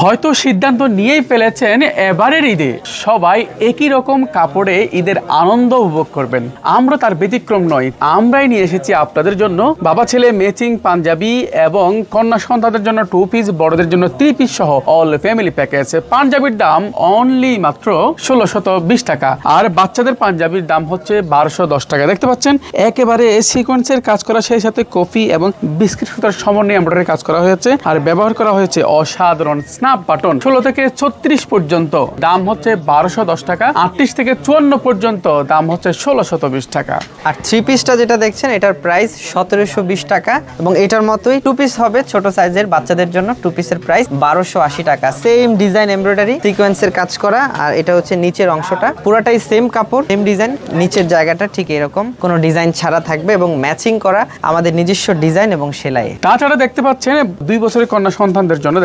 হয়তো সিদ্ধান্ত নিয়েই ফেলেছেন এবারের ঈদে সবাই একই রকম কাপড়ে ঈদের আনন্দ উপভোগ করবেন। আমরা তার ব্যতিক্রম নই, আমরাই নিয়ে এসেছি আপনাদের জন্য বাবা ছেলে ম্যাচিং পাঞ্জাবি এবং কন্যা সন্তানদের জন্য 2 পিস, বড়দের জন্য 3 পিস সহ অল ফ্যামিলি প্যাকেজ। পাঞ্জাবির দাম অনলি মাত্র 1620 টাকা, আর বাচ্চাদের পাঞ্জাবির দাম হচ্ছে 1210 টাকা। দেখতে পাচ্ছেন একেবারে সিকোয়েন্সের কাজ করা, সেই সাথে কফি এবং বিস্কিট সুতার সমন্বয়ে এমব্রয়ডারি কাজ করা হয়েছে, আর ব্যবহার করা হয়েছে অসাধারণ স্ন্যাপ বাটন। 16 থেকে 36 পর্যন্ত দাম হচ্ছে 1210 টাকা, 38 থেকে 54 পর্যন্ত দাম হচ্ছে 1620 টাকা। আর 3 পিসটা যেটা দেখছেন এটার প্রাইস 1720 টাকা, এবং এটার মতোই 2 পিস হবে ছোট সাইজের বাচ্চাদের জন্য। 2 পিসের প্রাইস 1280 টাকা। সেম ডিজাইন এমব্রয়ডারি সিকোয়েন্সের কাজ করা, আর এটা হচ্ছে নিচের অংশটা পুরাটাই সেম কাপড় সেম ডিজাইন, নিচের জায়গাটা ঠিক এরকম কোনো ডিজাইন ছাড়া থাকবে এবং ম্যাচিং করা আমাদের নিজস্ব ডিজাইন এবং সেলাই। তাছাড়া দেখতে পাচ্ছেন 2 বছরের কন্যা সন্তানদের জন্য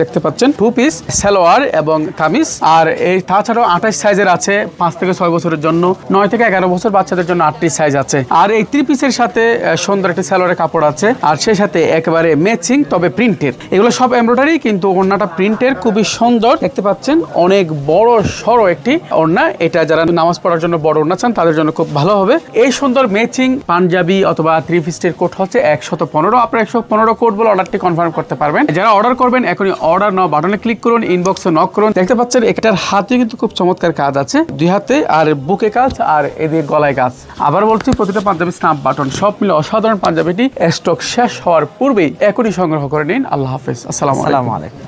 দেখতে পাচ্ছেন 2 পিস সালোয়ার এবং কামিজ, আর এই তাছাড়াও 28 সাইজের আছে 5 থেকে 6 বছরের জন্য, 9 থেকে 11 বছর বাচ্চাদের জন্য 38 সাইজ আছে। আর এই 3 পিসের সাথে সুন্দর একটি সালোয়ারের কাপড় আছে, আর সেই সাথে একেবারে ম্যাচিং তবে প্রিন্টের। এগুলো সব এমব্রয়ডারি, কিন্তু ওড়নাটা প্রিন্টের, খুবই সুন্দর। দেখতে পাচ্ছেন অনেক বড় সড়ো একটি ওড়না, এটা যারা নামাজ পড়ার জন্য বড় ওড়না চান তাদের জন্য খুব ভালো হবে। এই সুন্দর ম্যাচিং পাঞ্জাবি অথবা 3 পিসের কোট হচ্ছে 115। আপনারা 115 কোট বলে অর্ডারটি কনফার্ম করতে পারবেন। যারা অর্ডার করবেন এখনই অর্ডার নাও বাটনে ক্লিক করুন, ইনবক্সে নক করুন। দেখতে পাচ্ছেন এটার হাতে কিন্তু খুব চমৎকার কাজ আছে, 2 হাতে, আর বুকে কাজ, আর এদিকে গলায় কাজ। আবার বলছি প্রতিটা পাঞ্জাবি স্ন্যাপ বাটন, সব মিলে অসাধারণ পাঞ্জাবিটি স্টক শেষ হওয়ার পূর্বেই এখনই সংগ্রহ করে নিন। আল্লাহ হাফেজ, আসসালামু আলাইকুম।